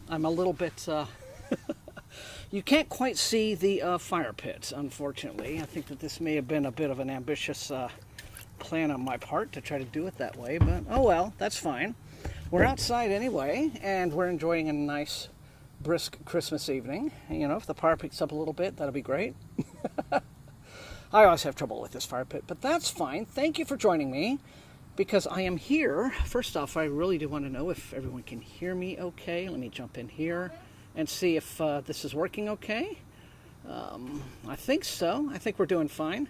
I'm a little bit... You can't quite see the fire pit, unfortunately. I think that this may have been a bit of an ambitious plan on my part to try to do it that way, but oh well, that's fine. We're outside anyway, and we're enjoying a nice, brisk Christmas evening. You know, if the fire picks up a little bit, that'll be great. I always have trouble with this fire pit, but that's fine. Thank you for joining me, because I am here. First off, I really do want to know if everyone can hear me okay. Let me jump in here and see if this is working okay. I think so. I think we're doing fine.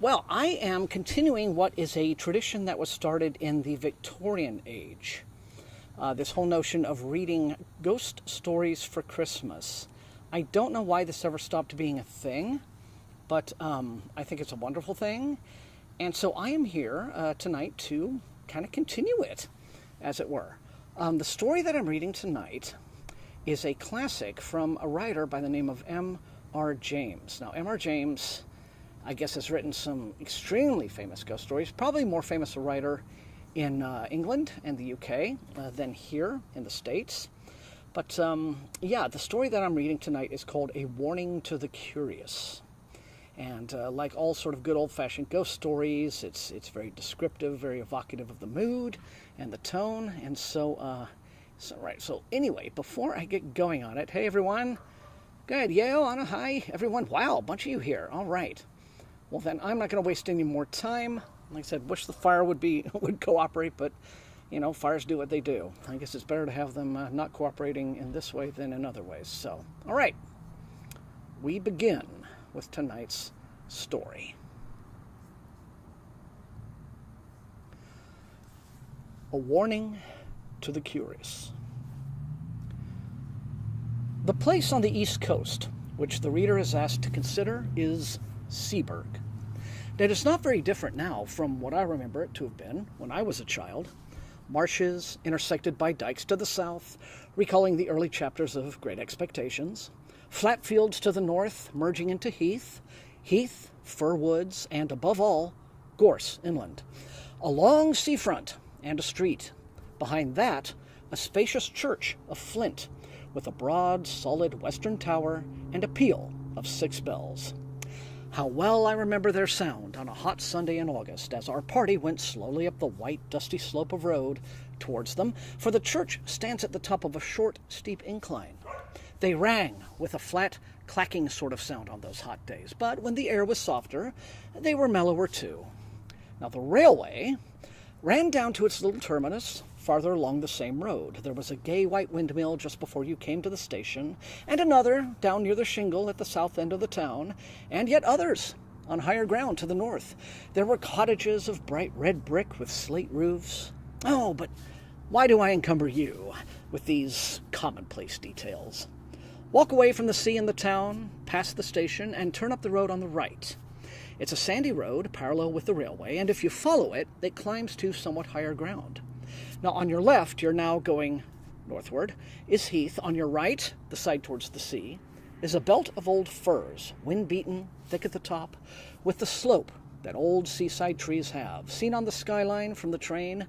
Well, I am continuing what is a tradition that was started in the Victorian age. This whole notion of reading ghost stories for Christmas. I don't know why this ever stopped being a thing, but I think it's a wonderful thing. And so I am here tonight to kind of continue it, as it were. The story that I'm reading tonight is a classic from a writer by the name of M.R. James. Now, M.R. James, I guess, has written some extremely famous ghost stories, probably more famous a writer in England and the UK than here in the States. But the story that I'm reading tonight is called A Warning to the Curious. And like all sort of good old-fashioned ghost stories, it's very descriptive, very evocative of the mood and the tone. And so anyway, before I get going on it, hey everyone, good, Yale, Anna, hi, everyone, wow, a bunch of you here, all right. Well then, I'm not going to waste any more time. Like I said, wish the fire would cooperate, but you know, fires do what they do. I guess it's better to have them not cooperating in this way than in other ways. So, all right, we begin with tonight's story. A Warning to the Curious. The place on the East Coast which the reader is asked to consider is Seaburg. It is not very different now from what I remember it to have been when I was a child. Marshes intersected by dikes to the south, recalling the early chapters of Great Expectations. Flat fields to the north, merging into heath, fir woods, and above all, gorse inland. A long seafront and a street. Behind that, a spacious church of flint, with a broad, solid western tower and a peal of 6 bells. How well I remember their sound on a hot Sunday in August as our party went slowly up the white, dusty slope of road towards them, for the church stands at the top of a short, steep incline. They rang with a flat, clacking sort of sound on those hot days, but when the air was softer, they were mellower too. Now the railway ran down to its little terminus farther along the same road. There was a gay white windmill just before you came to the station, and another down near the shingle at the south end of the town, and yet others on higher ground to the north. There were cottages of bright red brick with slate roofs. Oh, but why do I encumber you with these commonplace details? Walk away from the sea and the town, past the station, and turn up the road on the right. It's a sandy road parallel with the railway, and if you follow it, it climbs to somewhat higher ground. Now, on your left, you're now going northward, is heath. On your right, the side towards the sea, is a belt of old firs, wind-beaten, thick at the top, with the slope that old seaside trees have. Seen on the skyline from the train,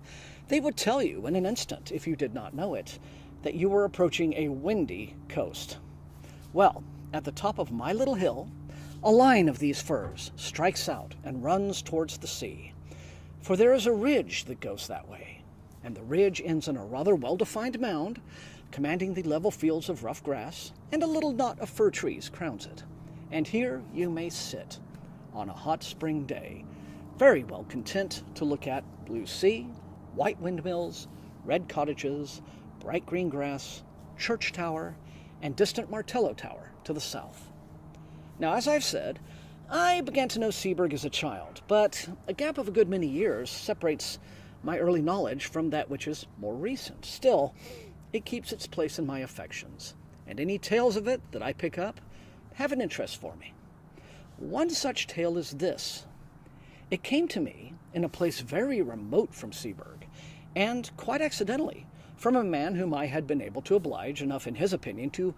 they would tell you in an instant, if you did not know it, that you were approaching a windy coast. Well, at the top of my little hill, a line of these firs strikes out and runs towards the sea. For there is a ridge that goes that way, and the ridge ends in a rather well-defined mound, commanding the level fields of rough grass, and a little knot of fir trees crowns it. And here you may sit, on a hot spring day, very well content to look at blue sea, white windmills, red cottages, bright green grass, church tower, and distant Martello Tower to the south. Now, as I've said, I began to know Seaburg as a child, but a gap of a good many years separates my early knowledge from that which is more recent. Still, it keeps its place in my affections, and any tales of it that I pick up have an interest for me. One such tale is this. It came to me in a place very remote from Seaburg, and quite accidentally, from a man whom I had been able to oblige enough in his opinion to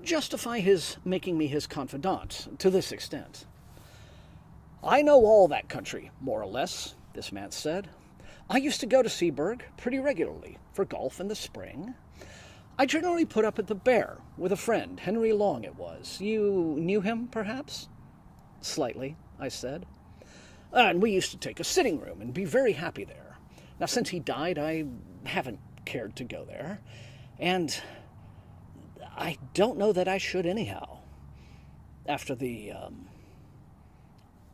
justify his making me his confidant to this extent. "I know all that country, more or less," this man said. I used to go to Seaburg pretty regularly for golf in the spring. I generally put up at the Bear with a friend, Henry Long it was. You knew him, perhaps? Slightly, I said. And we used to take a sitting room and be very happy there. Now, since he died, I haven't cared to go there. And I don't know that I should anyhow, after the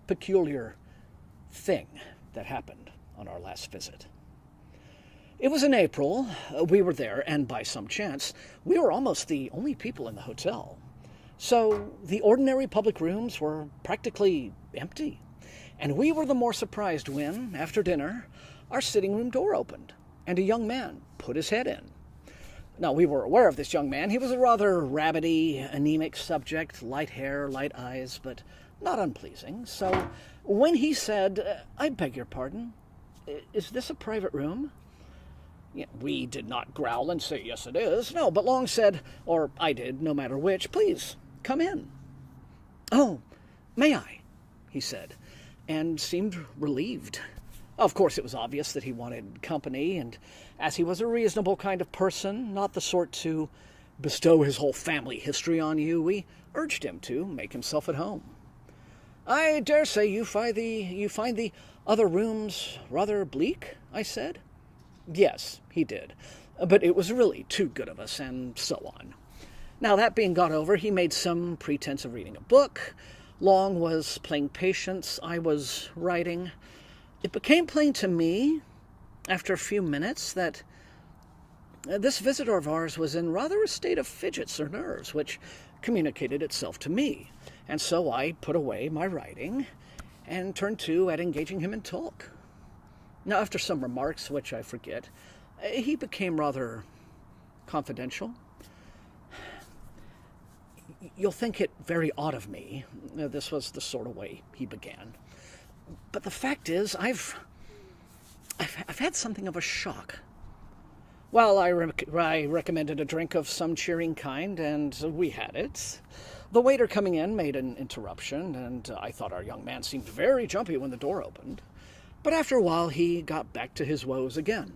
peculiar thing that happened on our last visit. It was in April. We were there, and by some chance, we were almost the only people in the hotel. So the ordinary public rooms were practically empty, and we were the more surprised when, after dinner, our sitting room door opened, and a young man put his head in. Now, we were aware of this young man. He was a rather rabbity, anemic subject, light hair, light eyes, but not unpleasing. So when he said, "I beg your pardon, is this a private room?" Yeah, we did not growl and say, "Yes, it is." No, but Long said, or I did, no matter which, "Please, come in." "Oh, may I?" he said, and seemed relieved. Of course, it was obvious that he wanted company, and as he was a reasonable kind of person, not the sort to bestow his whole family history on you, we urged him to make himself at home. "I dare say you find the other rooms rather bleak," I said. Yes, he did, but it was really too good of us, and so on. Now, that being got over, he made some pretense of reading a book. Long was playing patience. I was writing. It became plain to me, after a few minutes, that this visitor of ours was in rather a state of fidgets or nerves, which communicated itself to me. And so I put away my writing and turned to at engaging him in talk. Now, after some remarks, which I forget, he became rather confidential. "You'll think it very odd of me." This was the sort of way he began. "But the fact is, I've had something of a shock." Well, I recommended a drink of some cheering kind, and we had it. The waiter coming in made an interruption, and I thought our young man seemed very jumpy when the door opened. But after a while, he got back to his woes again.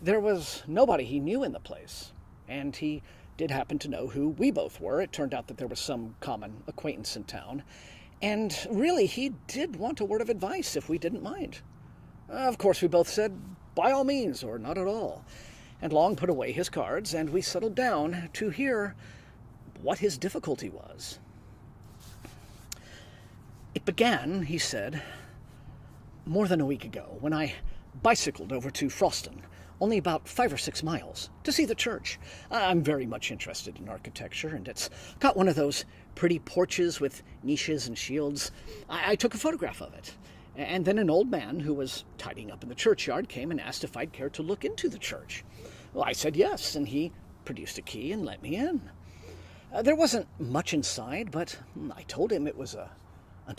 There was nobody he knew in the place, and he did happen to know who we both were. It turned out that there was some common acquaintance in town, and really, he did want a word of advice if we didn't mind. Of course, we both said, by all means, or not at all. And Long put away his cards, and we settled down to hear what his difficulty was. "It began," he said, "more than a week ago, when I bicycled over to Froston, only about 5 or 6 miles, to see the church. I'm very much interested in architecture, and it's got one of those pretty porches with niches and shields. I took a photograph of it, and then an old man who was tidying up in the churchyard came and asked if I'd care to look into the church. Well, I said yes, and he produced a key and let me in. There wasn't much inside, but I told him it was a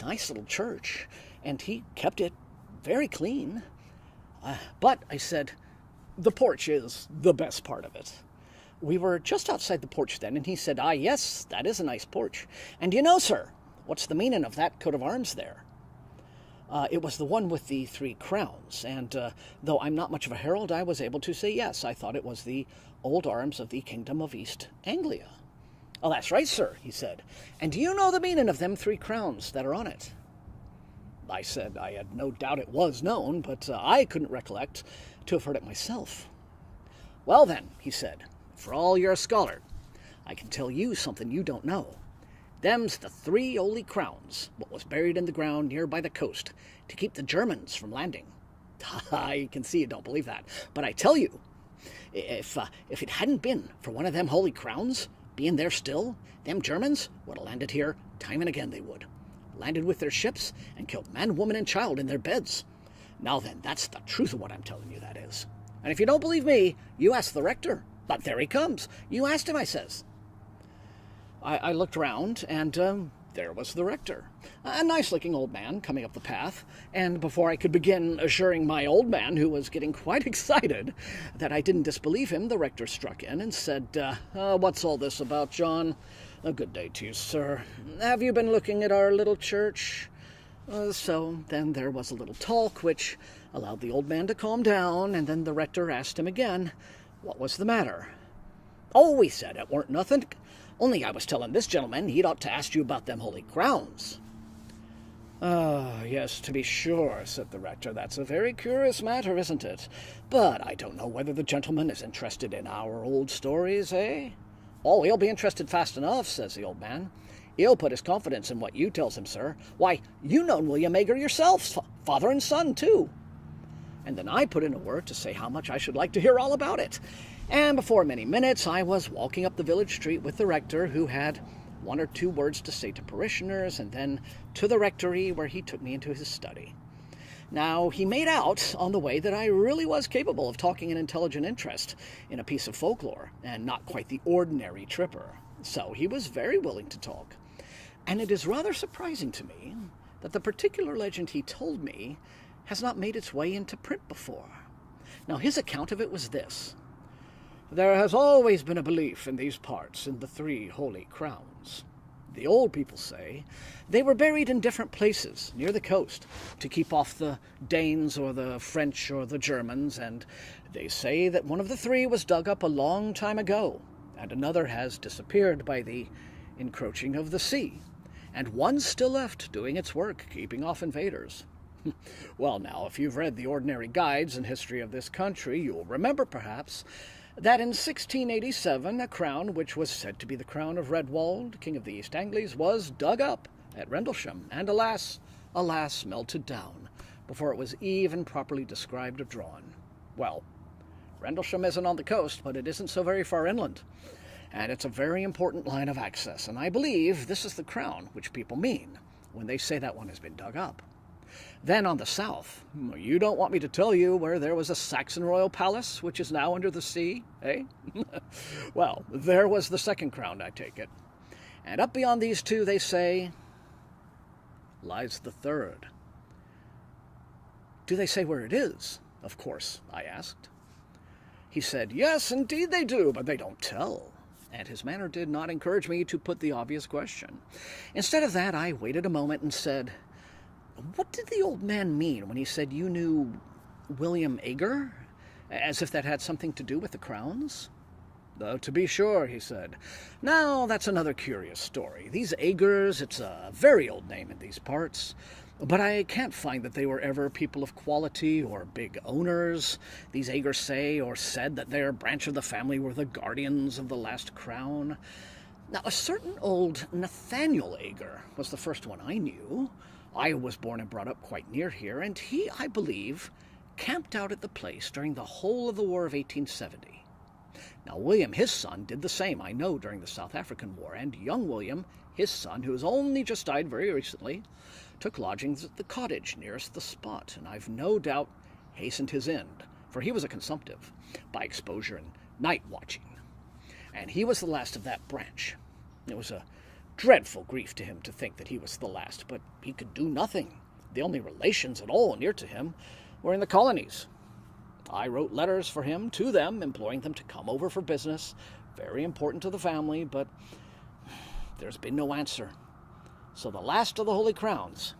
nice little church, and he kept it very clean. But, I said, the porch is the best part of it. We were just outside the porch then, and he said, "Ah, yes, that is a nice porch. And you know, sir, what's the meaning of that coat of arms there?" It was the one with the 3 crowns, and though I'm not much of a herald, I was able to say yes. I thought it was the old arms of the Kingdom of East Anglia. "Oh, that's right, sir," he said. "And do you know the meaning of them 3 crowns that are on it?" I said I had no doubt it was known, but I couldn't recollect to have heard it myself. "Well then," he said, "for all you're a scholar, I can tell you something you don't know. Them's the 3 holy crowns, what was buried in the ground near by the coast, to keep the Germans from landing." I can see you don't believe that, but I tell you, if it hadn't been for one of them holy crowns being there still, them Germans would have landed here time and again, they would. Landed with their ships and killed man, woman, and child in their beds. Now then, that's the truth of what I'm telling you, that is. And if you don't believe me, you ask the rector. But there he comes. You asked him, I says. I looked round, and there was the rector. A nice-looking old man coming up the path, and before I could begin assuring my old man, who was getting quite excited, that I didn't disbelieve him, the rector struck in and said, "What's all this about, John? A good day to you, sir. Have you been looking at our little church?" So then there was a little talk, which allowed the old man to calm down, and then the rector asked him again what was the matter. "Oh," he said, "it weren't nothing. Only I was telling this gentleman he'd ought to ask you about them holy crowns." "Ah, yes, to be sure," said the rector. "That's a very curious matter, isn't it? But I don't know whether the gentleman is interested in our old stories, eh?" "Oh, he'll be interested fast enough," says the old man. "He'll put his confidence in what you tells him, sir. Why, you known William Aether yourselves, father and son, too." And then I put in a word to say how much I should like to hear all about it. And before many minutes I was walking up the village street with the rector, who had one or two words to say to parishioners, and then to the rectory, where he took me into his study. Now, he made out on the way that I really was capable of talking an intelligent interest in a piece of folklore, and not quite the ordinary tripper. So he was very willing to talk. And it is rather surprising to me that the particular legend he told me has not made its way into print before. Now, his account of it was this: "There has always been a belief in these parts in the 3 holy crowns. The old people say they were buried in different places near the coast to keep off the Danes or the French or the Germans, and they say that one of the 3 was dug up a long time ago, and another has disappeared by the encroaching of the sea, and one's still left doing its work, keeping off invaders. Well, now, if you've read the ordinary guides and history of this country, you'll remember, perhaps, that in 1687 a crown which was said to be the crown of Redwald, king of the East Angles, was dug up at Rendlesham, and alas, melted down before it was even properly described or drawn. Well, Rendlesham isn't on the coast, but it isn't so very far inland, and it's a very important line of access, and I believe this is the crown which people mean when they say that one has been dug up. Then on the south, you don't want me to tell you where there was a Saxon royal palace, which is now under the sea, eh? Well, there was the second crown, I take it. And up beyond these 2, they say, lies the third." "Do they say where it is, of course?" I asked. He said, "Yes, indeed they do, but they don't tell." And his manner did not encourage me to put the obvious question. Instead of that, I waited a moment and said, "What did the old man mean when he said you knew William Aether? As if that had something to do with the crowns?" "To be sure," he said. "Now, that's another curious story. These Aethers, it's a very old name in these parts, but I can't find that they were ever people of quality or big owners. These Aethers say or said that their branch of the family were the guardians of the last crown. Now, a certain old Nathaniel Aether was the first one I knew. I was born and brought up quite near here, and he, I believe, camped out at the place during the whole of the War of 1870. Now, William, his son, did the same, I know, during the South African War, and young William, his son, who has only just died very recently, took lodgings at the cottage nearest the spot, and I've no doubt hastened his end, for he was a consumptive, by exposure and night watching. And he was the last of that branch. It was a dreadful grief to him to think that he was the last, but he could do nothing. The only relations at all near to him were in the colonies. I wrote letters for him to them, imploring them to come over for business, very important to the family, but there's been no answer. So the last of the Holy Crowns,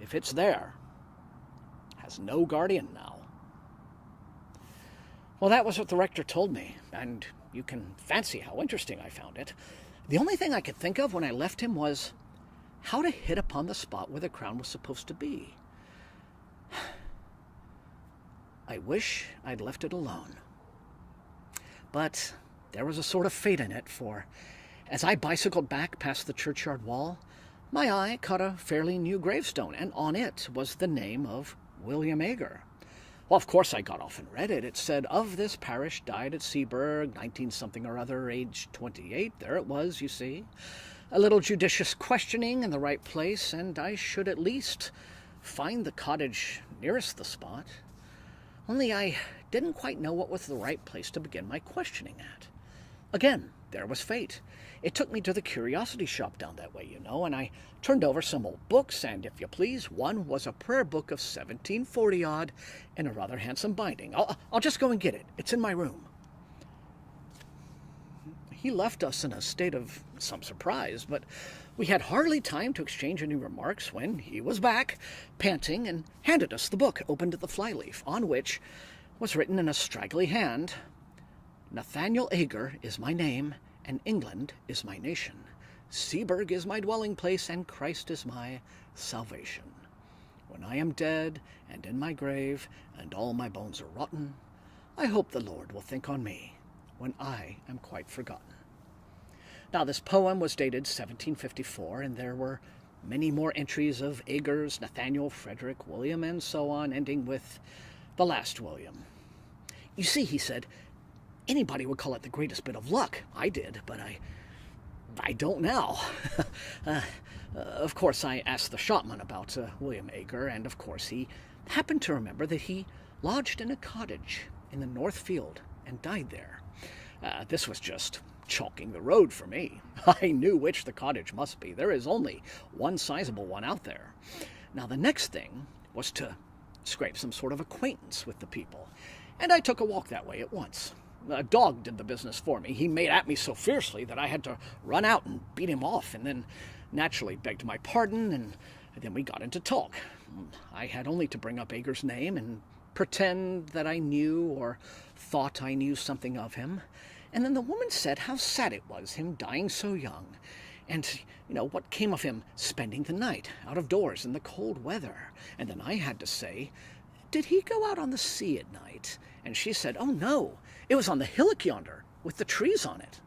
if it's there, has no guardian now." Well, that was what the rector told me, and you can fancy how interesting I found it. The only thing I could think of when I left him was how to hit upon the spot where the crown was supposed to be. I wish I'd left it alone. But there was a sort of fate in it, for as I bicycled back past the churchyard wall, my eye caught a fairly new gravestone, and on it was the name of William Aether. Well, of course I got off and read it. It said, "Of this parish, died at Seaburg, 19-something or other, aged 28. There it was, you see. A little judicious questioning in the right place, and I should at least find the cottage nearest the spot. Only I didn't quite know what was the right place to begin my questioning at. Again, there was fate. It took me to the curiosity shop down that way, you know, and I turned over some old books, and if you please, one was a prayer book of 1740-odd in a rather handsome binding. I'll just go and get it. It's in my room." he left us in a state of some surprise, but we had hardly time to exchange any remarks when he was back, panting, and handed us the book, opened at the flyleaf, on which was written in a straggly hand, "Nathaniel Aether is my name, and England is my nation. Seaburg is my dwelling place, and Christ is my salvation. When I am dead and in my grave, and all my bones are rotten, I hope the Lord will think on me when I am quite forgotten." Now, this poem was dated 1754, and there were many more entries of Aethers, Nathaniel, Frederick, William, and so on, ending with the last William. "You see," he said, "anybody would call it the greatest bit of luck. I did, but I don't now." Of course, I asked the shopman about William Aether, and of course he happened to remember that he lodged in a cottage in the North Field and died there. This was just chalking the road for me. I knew which the cottage must be. There is only one sizable one out there. Now, the next thing was to scrape some sort of acquaintance with the people, and I took a walk that way at once. A dog did the business for me. He made at me so fiercely that I had to run out and beat him off, and then naturally begged my pardon, and then we got into talk. I had only to bring up Aether's name and pretend that I knew or thought I knew something of him. And then the woman said how sad it was, him dying so young, and, what came of him spending the night out of doors in the cold weather. And then I had to say, "Did he go out on the sea at night?" And she said, "Oh, no, it was on the hillock yonder, with the trees on it."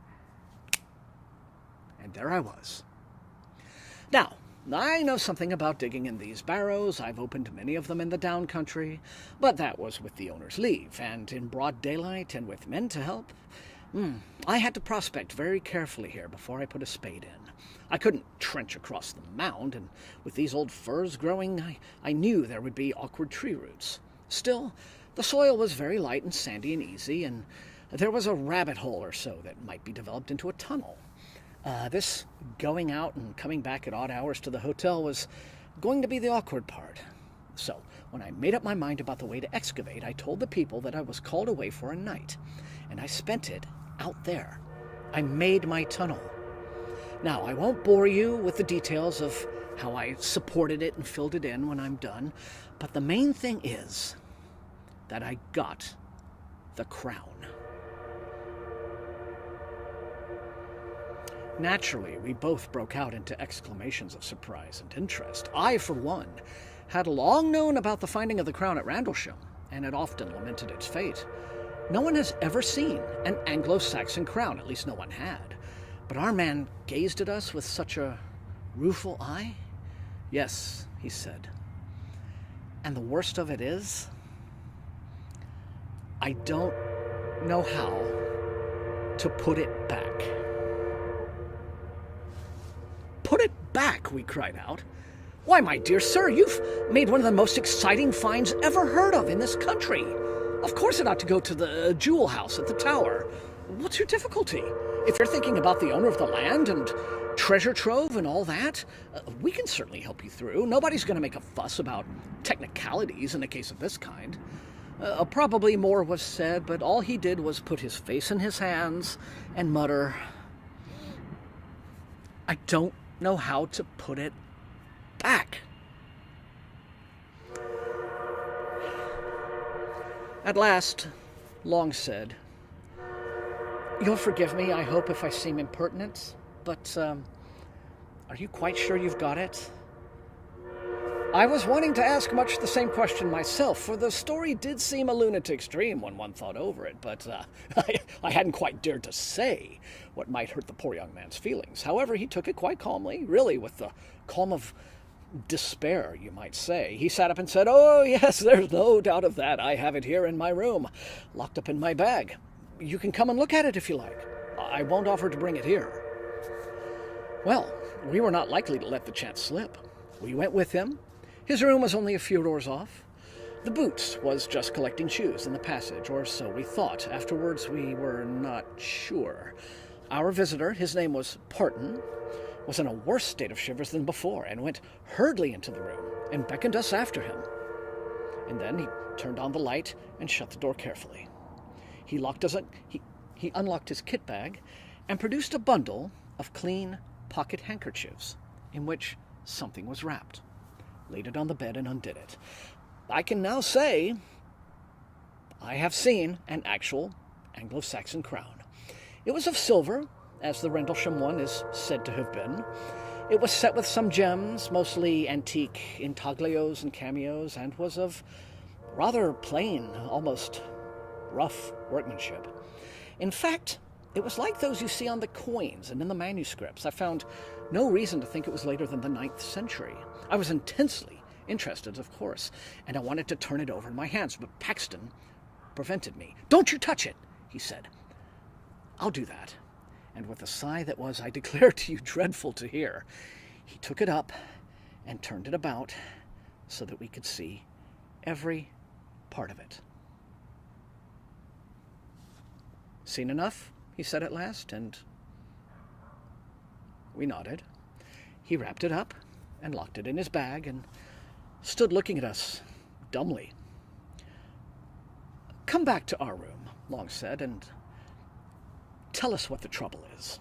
And there I was. Now, I know something about digging in these barrows. I've opened many of them in the down country, but that was with the owner's leave, and in broad daylight, and with men to help. I had to prospect very carefully here before I put a spade in. I couldn't trench across the mound, and with these old firs growing, I knew there would be awkward tree roots. Still, the soil was very light and sandy and easy, and there was a rabbit hole or so that might be developed into a tunnel. This going out and coming back at odd hours to the hotel was going to be the awkward part. So, when I made up my mind about the way to excavate, I told the people that I was called away for a night, and I spent it out there. I made my tunnel. Now, I won't bore you with the details of how I supported it and filled it in when I'm done, but the main thing is that I got the crown. Naturally, we both broke out into exclamations of surprise and interest. I, for one, had long known about the finding of the crown at Randlesham, and had often lamented its fate. No one has ever seen an Anglo-Saxon crown, at least no one had. But our man gazed at us with such a rueful eye. "Yes," he said. "And the worst of it is, I don't know how to put it back." "Put it back?" we cried out. "Why, my dear sir, you've made one of the most exciting finds ever heard of in this country. Of course it ought to go to the jewel house at the Tower. What's your difficulty? If you're thinking about the owner of the land and treasure trove and all that, we can certainly help you through. Nobody's going to make a fuss about technicalities in a case of this kind." Probably more was said, but all he did was put his face in his hands and mutter, "I don't know how to put it back." At last, Long said, "You'll forgive me, I hope, if I seem impertinent, but are you quite sure you've got it?" I was wanting to ask much the same question myself, for the story did seem a lunatic's dream when one thought over it, but I hadn't quite dared to say what might hurt the poor young man's feelings. However, he took it quite calmly, really with the calm of despair, you might say. He sat up and said, "Oh, yes, there's no doubt of that. I have it here in my room, locked up in my bag. You can come and look at it if you like. I won't offer to bring it here." Well, we were not likely to let the chance slip. We went with him. His room was only a few doors off. The boots was just collecting shoes in the passage, or so we thought. Afterwards, we were not sure. Our visitor, his name was Parton, was in a worse state of shivers than before, and went hurriedly into the room and beckoned us after him. And then he turned on the light and shut the door carefully. He unlocked his kit bag and produced a bundle of clean pocket handkerchiefs in which something was wrapped, laid it on the bed, and undid it. I can now say I have seen an actual Anglo-Saxon crown. It was of silver, as the Rendlesham one is said to have been. It was set with some gems, mostly antique intaglios and cameos, and was of rather plain, almost rough workmanship. In fact, it was like those you see on the coins and in the manuscripts. I found no reason to think it was later than the 9th century. I was intensely interested, of course, and I wanted to turn it over in my hands, but Paxton prevented me. "Don't you touch it," he said. "I'll do that." And with a sigh that was, I declare to you, dreadful to hear, he took it up and turned it about so that we could see every part of it. "Seen enough?" he said at last, and we nodded. He wrapped it up and locked it in his bag and stood looking at us dumbly. "Come back to our room," Long said, "and tell us what the trouble is."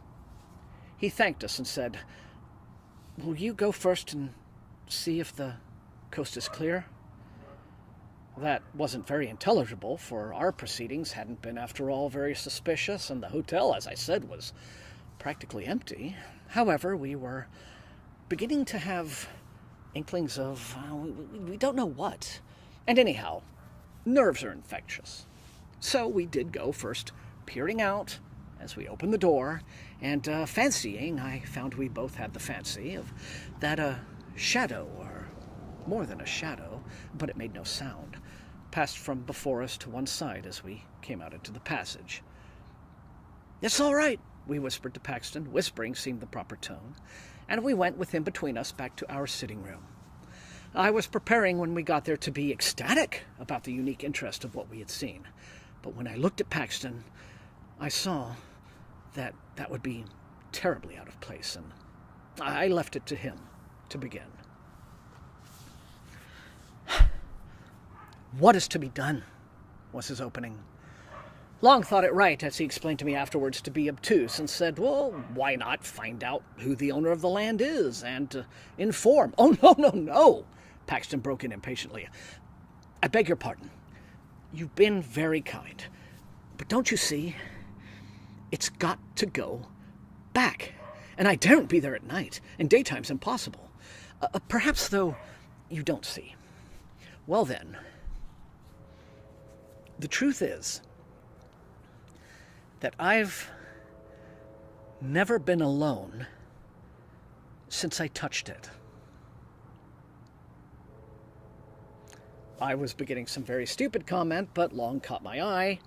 He thanked us and said, "Will you go first and see if the coast is clear?" That wasn't very intelligible, for our proceedings hadn't been, after all, very suspicious, and the hotel, as I said, was practically empty. However, we were beginning to have inklings of, we don't know what. And anyhow, nerves are infectious. So we did go, first peering out as we opened the door, and fancying, I found we both had the fancy, of that a shadow, or more than a shadow, but it made no sound, passed from before us to one side as we came out into the passage. "It's all right," we whispered to Paxton. Whispering seemed the proper tone, and we went with him between us back to our sitting room. I was preparing when we got there to be ecstatic about the unique interest of what we had seen, but when I looked at Paxton, I saw that that would be terribly out of place, and I left it to him to begin. "What is to be done?" was his opening. Long thought it right, as he explained to me afterwards, to be obtuse, and said, "Well, why not find out who the owner of the land is, and inform—" "Oh, no," Paxton broke in impatiently. "I beg your pardon. You've been very kind. But don't you see? It's got to go back. And I daren't be there at night, and daytime's impossible. Perhaps, though, you don't see. Well, then, the truth is that I've never been alone since I touched it." I was beginning some very stupid comment, but Long caught my eye,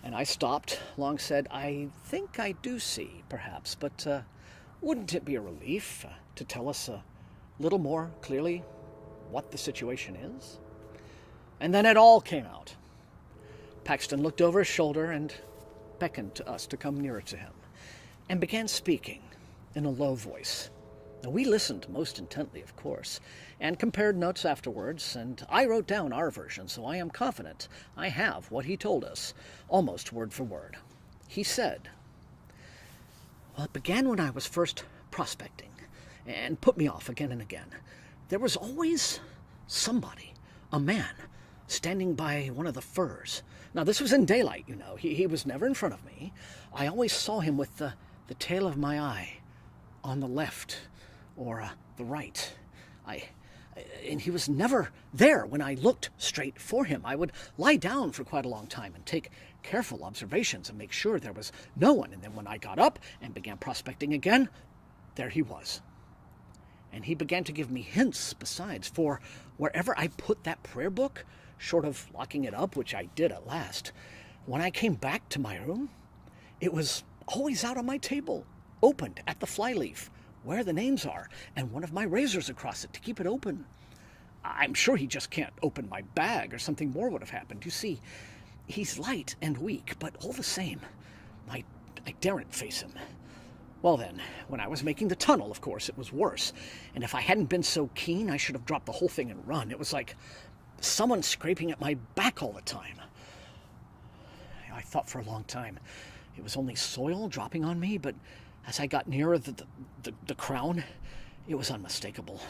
and I stopped. Long said, "I think I do see, perhaps, but wouldn't it be a relief to tell us a little more clearly what the situation is?" And then it all came out. Paxton looked over his shoulder and beckoned to us to come nearer to him, and began speaking in a low voice. Now, we listened most intently, of course, and compared notes afterwards, and I wrote down our version, so I am confident I have what he told us, almost word for word. He said, "Well, it began when I was first prospecting, and put me off again and again. There was always somebody, a man, standing by one of the firs. Now, this was in daylight, you know. He was never in front of me. I always saw him with the tail of my eye on the left or the right. And he was never there when I looked straight for him. I would lie down for quite a long time and take careful observations and make sure there was no one. And then when I got up and began prospecting again, there he was. And he began to give me hints besides, for wherever I put that prayer book, short of locking it up, which I did at last, when I came back to my room, it was always out on my table, opened at the flyleaf, where the names are, and one of my razors across it to keep it open. I'm sure he just can't open my bag, or something more would have happened. You see, he's light and weak, but all the same, I daren't face him. Well then, when I was making the tunnel, of course, it was worse, and if I hadn't been so keen, I should have dropped the whole thing and run. It was like someone scraping at my back all the time. I thought for a long time. it was only soil dropping on me, but as I got nearer the crown, it was unmistakable.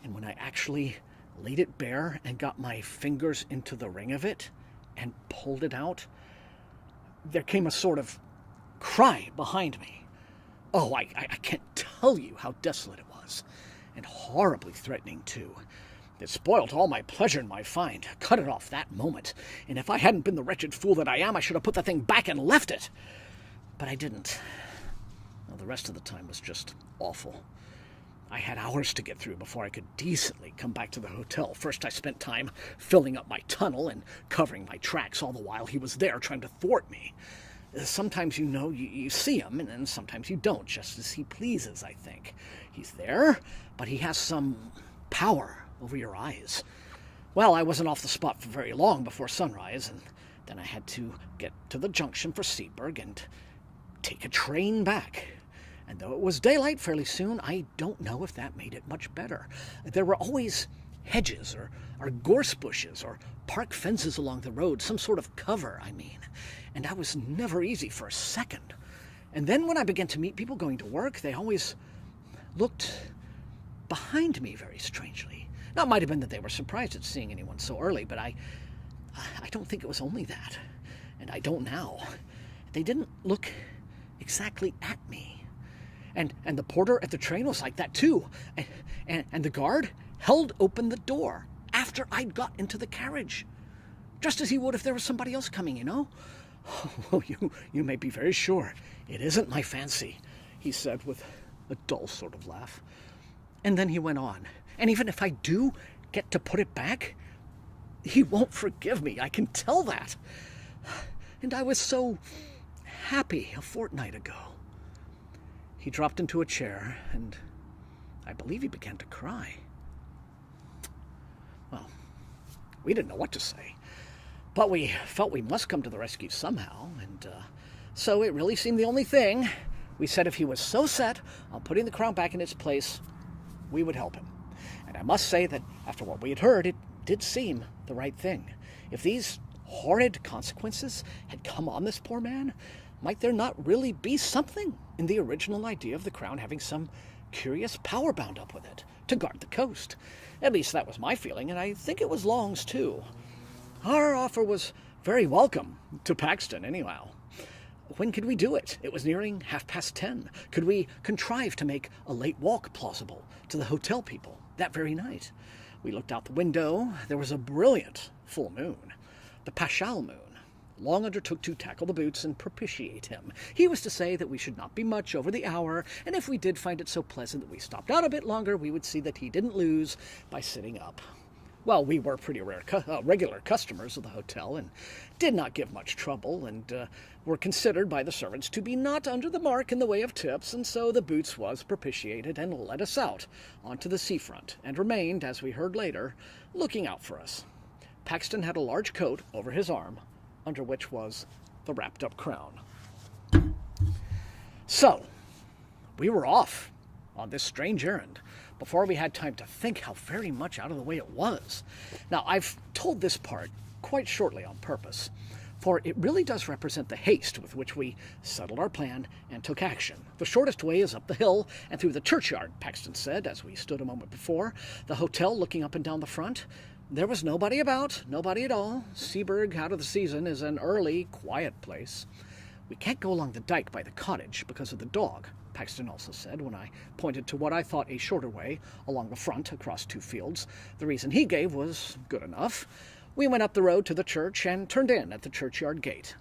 And when I actually laid it bare and got my fingers into the ring of it and pulled it out, there came a sort of cry behind me. Oh, I can't tell you how desolate it was, and horribly threatening, too. It spoilt all my pleasure in my find, cut it off that moment, and if I hadn't been the wretched fool that I am, I should have put the thing back and left it. But I didn't. Well, the rest of the time was just awful. I had hours to get through before I could decently come back to the hotel. First, I spent time filling up my tunnel and covering my tracks, all the while he was there trying to thwart me. Sometimes, you see him, and then sometimes you don't, just as he pleases, I think. He's there, but he has some power over your eyes. Well, I wasn't off the spot for very long before sunrise, and then I had to get to the junction for Seaburg and take a train back. And though it was daylight fairly soon, I don't know if that made it much better. There were always hedges or gorse bushes or park fences along the road, some sort of cover, I mean. And I was never easy for a second. And then when I began to meet people going to work, they always looked behind me very strangely. Now, it might have been that they were surprised at seeing anyone so early, but I don't think it was only that. And I don't now. They didn't look exactly at me. And the porter at the train was like that, too. And the guard held open the door after I'd got into the carriage, just as he would if there was somebody else coming, Oh, you may be very sure it isn't my fancy, he said with a dull sort of laugh. And then he went on. And even if I do get to put it back, he won't forgive me, I can tell that. And I was so happy a fortnight ago. He dropped into a chair, and I believe he began to cry. Well, we didn't know what to say, but we felt we must come to the rescue somehow, and so it really seemed the only thing. We said if he was so set on putting the crown back in its place, we would help him. And I must say that after what we had heard, it did seem the right thing. If these horrid consequences had come on this poor man, might there not really be something in the original idea of the crown having some curious power bound up with it to guard the coast? At least that was my feeling, and I think it was Long's too. Our offer was very welcome to Paxton, anyhow. When could we do it? It was nearing 10:30. Could we contrive to make a late walk plausible to the hotel people that very night? We looked out the window. There was a brilliant full moon, the Paschal moon. Long undertook to tackle the boots and propitiate him. He was to say that we should not be much over the hour, and if we did find it so pleasant that we stopped out a bit longer, we would see that he didn't lose by sitting up. Well, we were pretty regular customers of the hotel and did not give much trouble, and were considered by the servants to be not under the mark in the way of tips, and so the boots was propitiated and led us out onto the seafront, and remained, as we heard later, looking out for us. Paxton had a large coat over his arm, under which was the wrapped-up crown. So, we were off on this strange errand before we had time to think how very much out of the way it was. Now, I've told this part quite shortly on purpose, for it really does represent the haste with which we settled our plan and took action. The shortest way is up the hill and through the churchyard, Paxton said, as we stood a moment before the hotel looking up and down the front. There was nobody about, nobody at all. Seaburg, out of the season, is an early, quiet place. We can't go along the dike by the cottage because of the dog, Paxton also said when I pointed to what I thought a shorter way along the front across 2 fields. The reason he gave was good enough. We went up the road to the church and turned in at the churchyard gate.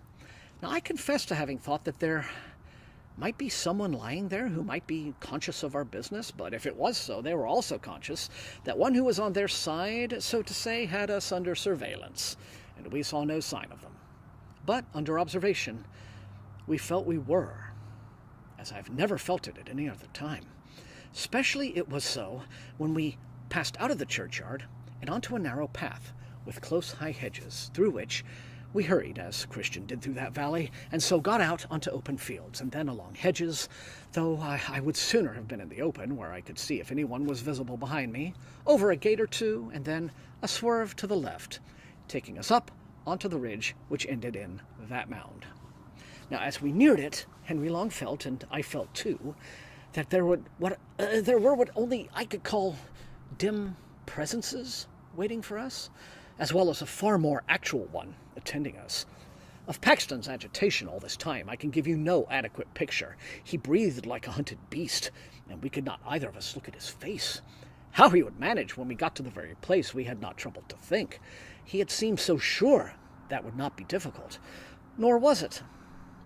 Now, I confess to having thought that there might be someone lying there who might be conscious of our business, but if it was so, they were also conscious that one who was on their side, so to say, had us under surveillance, and we saw no sign of them. But under observation, we felt we were, as I've never felt it at any other time. Especially it was so when we passed out of the churchyard and onto a narrow path with close high hedges, through which we hurried, as Christian did through that valley, and so got out onto open fields, and then along hedges, though I would sooner have been in the open, where I could see if anyone was visible behind me, over a gate or two, and then a swerve to the left, taking us up onto the ridge which ended in that mound. Now, as we neared it, Henry Long felt, and I felt too, that there were what only I could call dim presences waiting for us, as well as a far more actual one attending us. Of Paxton's agitation all this time, I can give you no adequate picture. He breathed like a hunted beast, and we could not either of us look at his face. How he would manage when we got to the very place we had not troubled to think. He had seemed so sure that would not be difficult. Nor was it.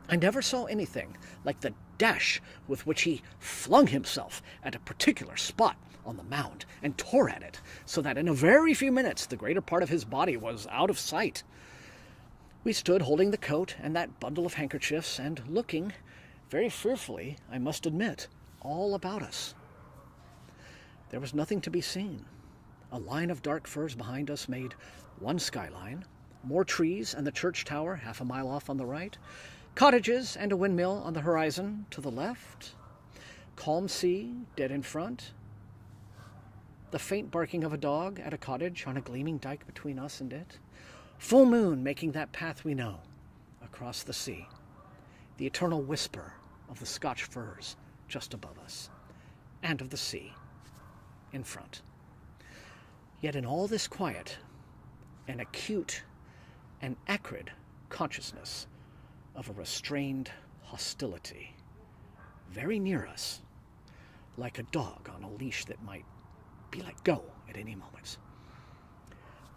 I never saw anything like the dash with which he flung himself at a particular spot on the mound and tore at it, so that in a very few minutes the greater part of his body was out of sight. We stood holding the coat and that bundle of handkerchiefs and looking, very fearfully, I must admit, all about us. There was nothing to be seen. A line of dark firs behind us made one skyline, more trees and the church tower half a mile off on the right, cottages and a windmill on the horizon to the left, calm sea dead in front, the faint barking of a dog at a cottage on a gleaming dike between us and it, full moon making that path we know across the sea, the eternal whisper of the Scotch firs just above us, and of the sea in front. Yet in all this quiet, an acute and acrid consciousness of a restrained hostility, very near us, like a dog on a leash that might be let go at any moment.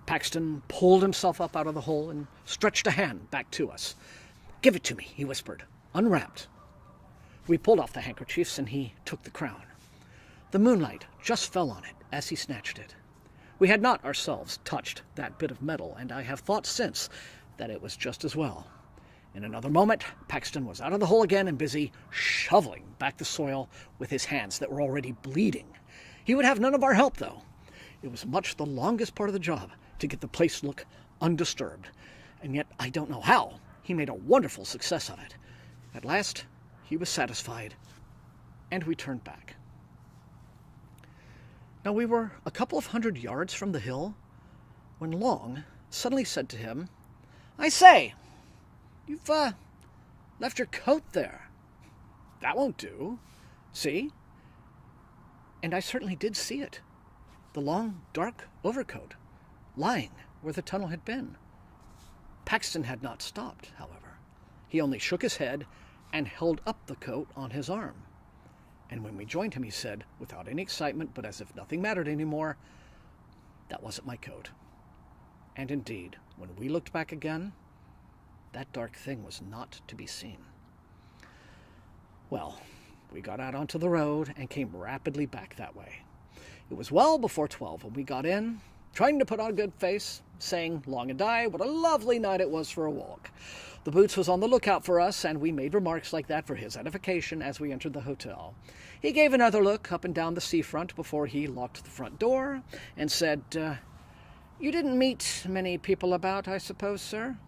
Paxton pulled himself up out of the hole and stretched a hand back to us. "Give it to me," he whispered, unwrapped. We pulled off the handkerchiefs and he took the crown. The moonlight just fell on it as he snatched it. We had not ourselves touched that bit of metal, and I have thought since that it was just as well. In another moment, Paxton was out of the hole again and busy shoveling back the soil with his hands that were already bleeding. He would have none of our help, though. It was much the longest part of the job to get the place look undisturbed, and yet I don't know how he made a wonderful success of it. At last, he was satisfied, and we turned back. Now, we were a couple of 100 yards from the hill when Long suddenly said to him, "I say, you've left your coat there. That won't do. See?" And I certainly did see it. The long, dark overcoat, lying where the tunnel had been. Paxton had not stopped, however. He only shook his head and held up the coat on his arm. And when we joined him, he said, without any excitement, but as if nothing mattered anymore, "That wasn't my coat." And indeed, when we looked back again, that dark thing was not to be seen. Well, we got out onto the road and came rapidly back that way. It was well before 12 when we got in, trying to put on a good face, saying, Long and I, what a lovely night it was for a walk. The Boots was on the lookout for us, and we made remarks like that for his edification as we entered the hotel. He gave another look up and down the seafront before he locked the front door and said, "You didn't meet many people about, I suppose, sir?"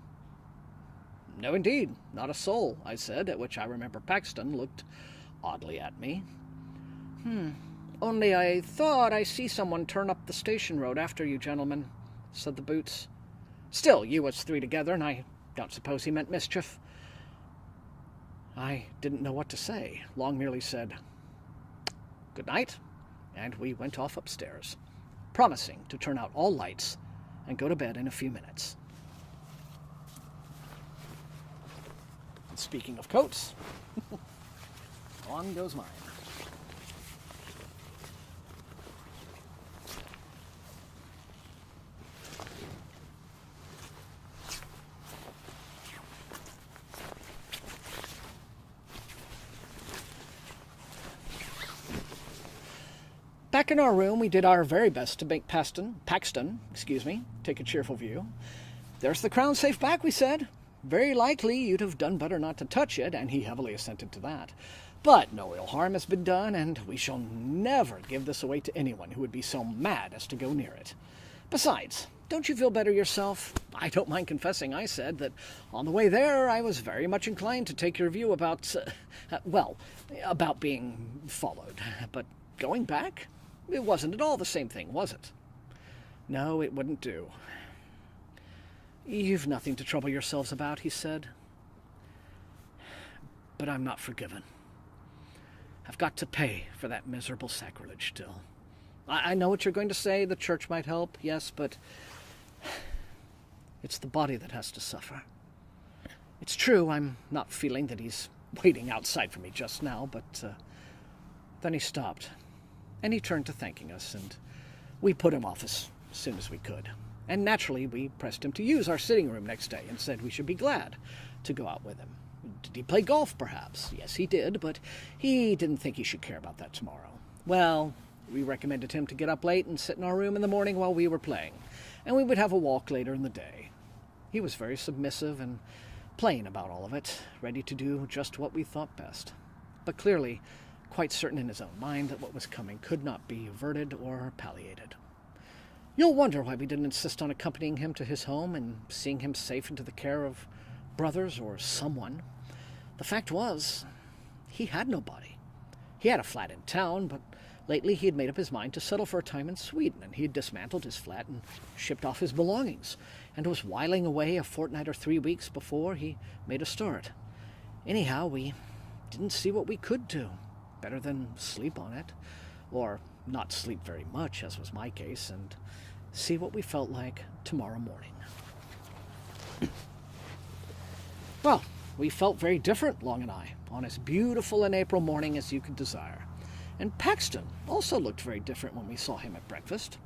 "No, indeed, not a soul," I said, at which I remember Paxton looked oddly at me. Only I thought I see someone turn up the station road after you gentlemen," said the Boots. "Still, you was three together, and I don't suppose he meant mischief." I didn't know what to say. Long merely said, "Good night," and we went off upstairs, promising to turn out all lights and go to bed in a few minutes. And speaking of coats, on goes mine. Back in our room, we did our very best to make Paxton, take a cheerful view. "There's the crown safe back," we said. "Very likely you'd have done better not to touch it," and he heavily assented to that. "But no ill harm has been done, and we shall never give this away to anyone who would be so mad as to go near it. Besides, don't you feel better yourself? I don't mind confessing," I said, "that on the way there I was very much inclined to take your view about being followed. But going back? It wasn't at all the same thing, was it?" "No, it wouldn't do." "You've nothing to trouble yourselves about," he said. but I'm not forgiven. I've got to pay for that miserable sacrilege still. I know what you're going to say. The church might help, yes, but it's the body that has to suffer. It's true, I'm not feeling that he's waiting outside for me just now, but then he stopped, and he turned to thanking us, and we put him off as soon as we could. And naturally, we pressed him to use our sitting room next day and said we should be glad to go out with him. Did he play golf, perhaps? Yes, he did, but he didn't think he should care about that tomorrow. Well, we recommended him to get up late and sit in our room in the morning while we were playing, and we would have a walk later in the day. He was very submissive and plain about all of it, ready to do just what we thought best, but clearly quite certain in his own mind that what was coming could not be averted or palliated. You'll wonder why we didn't insist on accompanying him to his home and seeing him safe into the care of brothers or someone. The fact was, he had nobody. He had a flat in town, but lately he had made up his mind to settle for a time in Sweden, and he had dismantled his flat and shipped off his belongings, and was whiling away a fortnight or 3 weeks before he made a start. Anyhow, we didn't see what we could do, better than sleep on it, or not sleep very much, as was my case, and see what we felt like tomorrow morning. Well, we felt very different, Long and I, on as beautiful an April morning as you could desire. And Paxton also looked very different when we saw him at breakfast.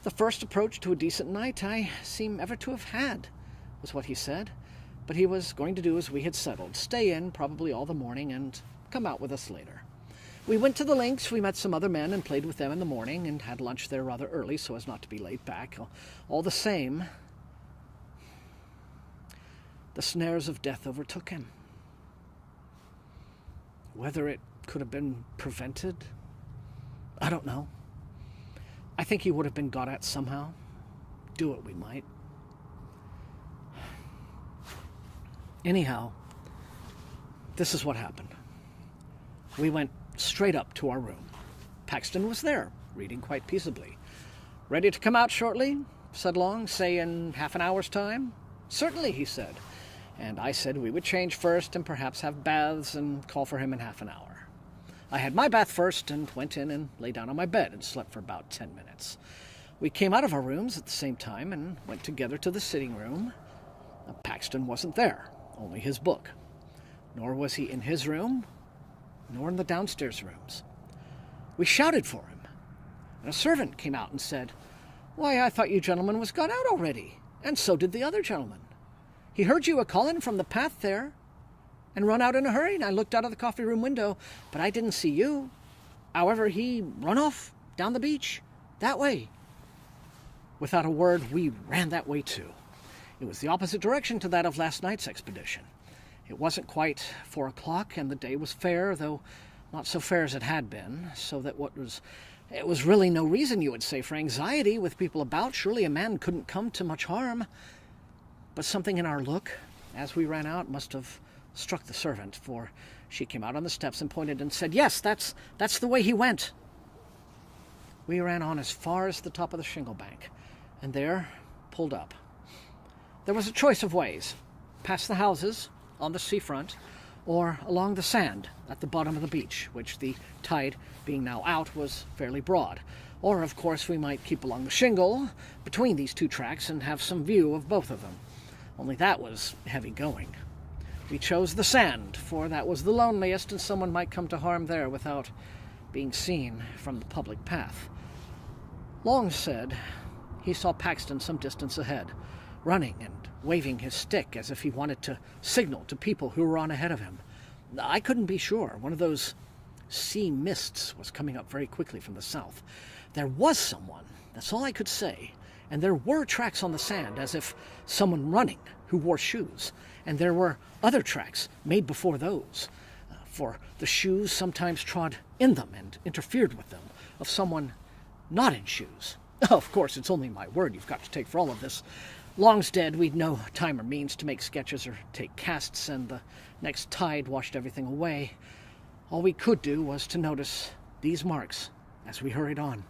The first approach to a decent night I seem ever to have had, was what he said, but he was going to do as we had settled, stay in probably all the morning and come out with us later. We went to the links, we met some other men and played with them in the morning and had lunch there rather early so as not to be late back. All the same, the snares of death overtook him. Whether it could have been prevented, I don't know. I think he would have been got at somehow, do what we might. Anyhow, this is what happened. We went straight up to our room. Paxton was there, reading quite peaceably. "Ready to come out shortly?" said Long. "Say in half an hour's time?" "Certainly," he said. And I said we would change first and perhaps have baths and call for him in half an hour. I had my bath first and went in and lay down on my bed and slept for about 10 minutes. We came out of our rooms at the same time and went together to the sitting room. Paxton wasn't there, only his book. Nor was he in his room, nor in the downstairs rooms. We shouted for him, and a servant came out and said, "Why, I thought you gentlemen was got out already, and so did the other gentleman. He heard you a-calling from the path there, and run out in a hurry, and I looked out of the coffee room window, but I didn't see you. However, he run off down the beach, that way." Without a word, we ran that way too. It was the opposite direction to that of last night's expedition. It wasn't quite 4 o'clock, and the day was fair, though not so fair as it had been, so that it was really no reason, you would say, for anxiety with people about. Surely a man couldn't come to much harm. But something in our look, as we ran out, must have struck the servant, for she came out on the steps and pointed and said, "Yes, that's the way he went." We ran on as far as the top of the shingle bank, and there pulled up. There was a choice of ways, past the houses, on the seafront, or along the sand at the bottom of the beach, which the tide being now out was fairly broad. Or, of course, we might keep along the shingle between these two tracks and have some view of both of them. Only that was heavy going. We chose the sand, for that was the loneliest, and someone might come to harm there without being seen from the public path. Long said he saw Paxton some distance ahead, running and waving his stick as if he wanted to signal to people who were on ahead of him. I couldn't be sure. One of those sea mists was coming up very quickly from the south. There was someone, that's all I could say, and there were tracks on the sand as if someone running who wore shoes, and there were other tracks made before those, for the shoes sometimes trod in them and interfered with them, of someone not in shoes. Of course, it's only my word you've got to take for all of this. Long's dead, we'd no time or means to make sketches or take casts, and the next tide washed everything away. All we could do was to notice these marks as we hurried on.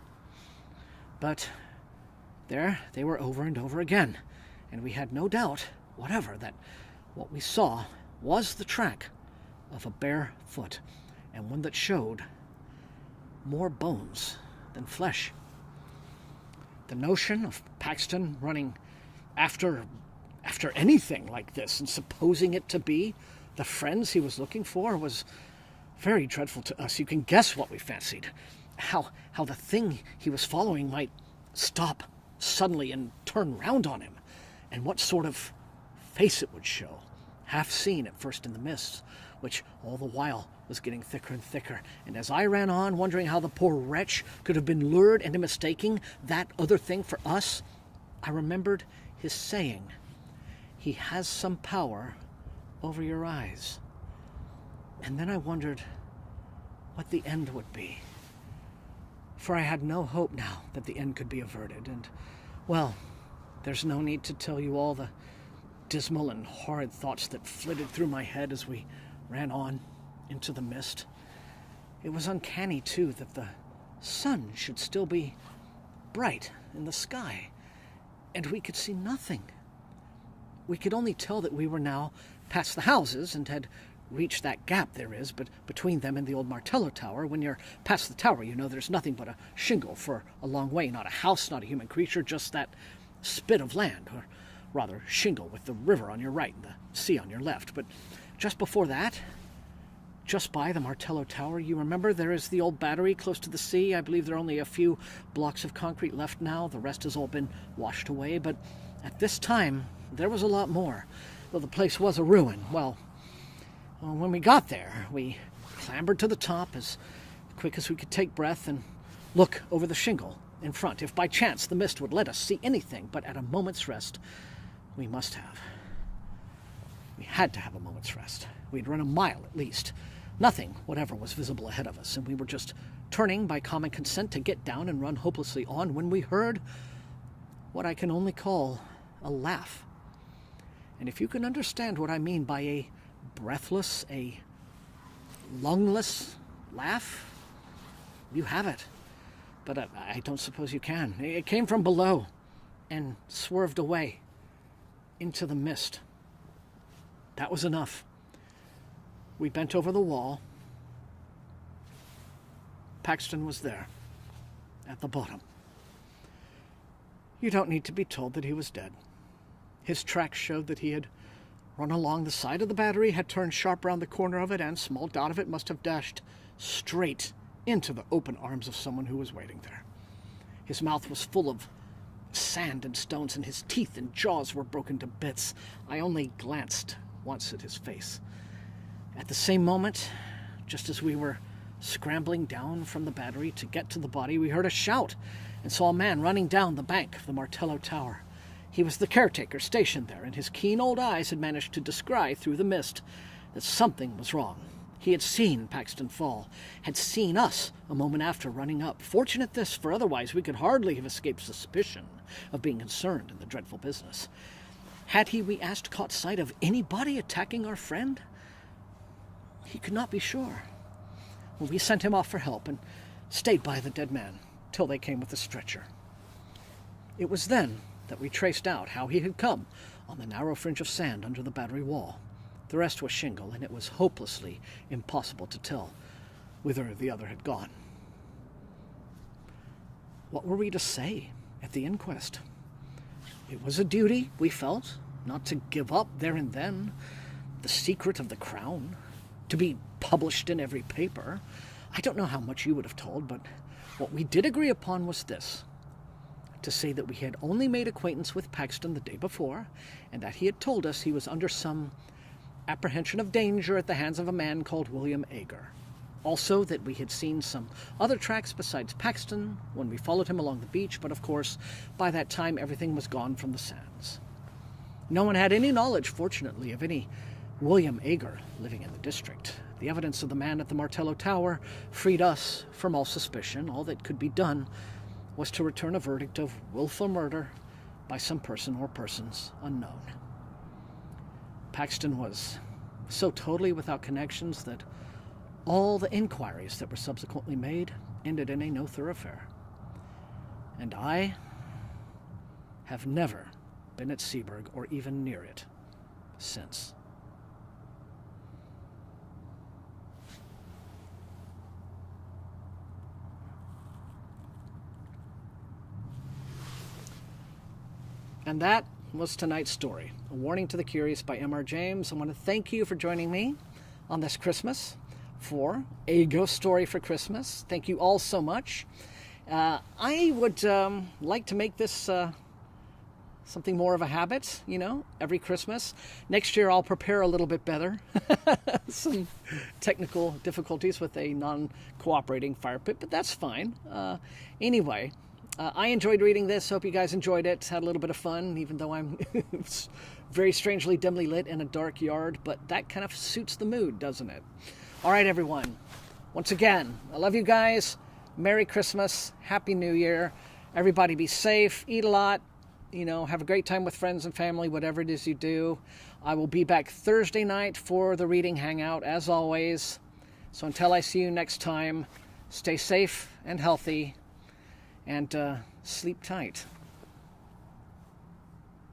But there they were over and over again, and we had no doubt whatever that what we saw was the track of a bare foot, and one that showed more bones than flesh. The notion of Paxton running after anything like this and supposing it to be the friends he was looking for was very dreadful to us. You can guess what we fancied. How the thing he was following might stop suddenly and turn round on him, and what sort of face it would show, half seen at first in the mists, which all the while was getting thicker and thicker. And as I ran on, wondering how the poor wretch could have been lured into mistaking that other thing for us, I remembered his saying, "He has some power over your eyes." And then I wondered what the end would be. For I had no hope now that the end could be averted, and, well, there's no need to tell you all the dismal and horrid thoughts that flitted through my head as we ran on into the mist. It was uncanny, too, that the sun should still be bright in the sky, and we could see nothing. We could only tell that we were now past the houses and had reached that gap there is between them and the old Martello Tower. When you're past the tower, you know there's nothing but a shingle for a long way, not a house, not a human creature, just that spit of land, or rather shingle with the river on your right and the sea on your left. But just before that, just by the Martello Tower, you remember there is the old battery close to the sea. I believe there are only a few blocks of concrete left now. The rest has all been washed away, but at this time there was a lot more, though the place was a ruin. Well, when we got there, we clambered to the top as quick as we could take breath and look over the shingle in front, if by chance the mist would let us see anything. But at a moment's rest, we must have. We had to have a moment's rest. We'd run a mile at least. Nothing whatever was visible ahead of us, and we were just turning by common consent to get down and run hopelessly on when we heard what I can only call a laugh. And if you can understand what I mean by a breathless, a lungless laugh, you have it. But I don't suppose you can. It came from below and swerved away into the mist. That was enough. We bent over the wall. Paxton was there, at the bottom. You don't need to be told that he was dead. His tracks showed that he had run along the side of the battery, had turned sharp round the corner of it, and, small doubt of it, must have dashed straight into the open arms of someone who was waiting there. His mouth was full of sand and stones, and his teeth and jaws were broken to bits. I only glanced once at his face. At the same moment, just as we were scrambling down from the battery to get to the body, we heard a shout and saw a man running down the bank of the Martello Tower. He was the caretaker stationed there, and his keen old eyes had managed to descry through the mist that something was wrong. He had seen Paxton fall, had seen us a moment after running up. Fortunate this, for otherwise we could hardly have escaped suspicion of being concerned in the dreadful business. Had he, we asked, caught sight of anybody attacking our friend? He could not be sure. Well, we sent him off for help and stayed by the dead man till they came with a stretcher. It was then that we traced out how he had come on the narrow fringe of sand under the battery wall. The rest was shingle, and it was hopelessly impossible to tell whither the other had gone. What were we to say at the inquest? It was a duty, we felt, not to give up there and then the secret of the crown, to be published in every paper. I don't know how much you would have told, but what we did agree upon was this: to say that we had only made acquaintance with Paxton the day before, and that he had told us he was under some apprehension of danger at the hands of a man called William Aether. Also that we had seen some other tracks besides Paxton when we followed him along the beach, but of course by that time everything was gone from the sands. No one had any knowledge, fortunately, of any William Aether living in the district. The evidence of the man at the Martello Tower freed us from all suspicion. All that could be done was to return a verdict of willful murder by some person or persons unknown. Paxton was so totally without connections that all the inquiries that were subsequently made ended in a no thoroughfare. And I have never been at Seaburg or even near it since. And that was tonight's story, A Warning to the Curious by M.R. James. I want to thank you for joining me on this Christmas for A Ghost Story for Christmas. Thank you all so much. I would like to make this something more of a habit, every Christmas. Next year I'll prepare a little bit better. Some technical difficulties with a non-cooperating fire pit, but that's fine. Anyway, I enjoyed reading this. Hope you guys enjoyed it. Had a little bit of fun, even though I'm very strangely dimly lit in a dark yard, but that kind of suits the mood, doesn't it? All right, everyone. Once again, I love you guys. Merry Christmas. Happy New Year. Everybody be safe. Eat a lot. Have a great time with friends and family, whatever it is you do. I will be back Thursday night for the reading hangout, as always. So until I see you next time, stay safe and healthy, and sleep tight.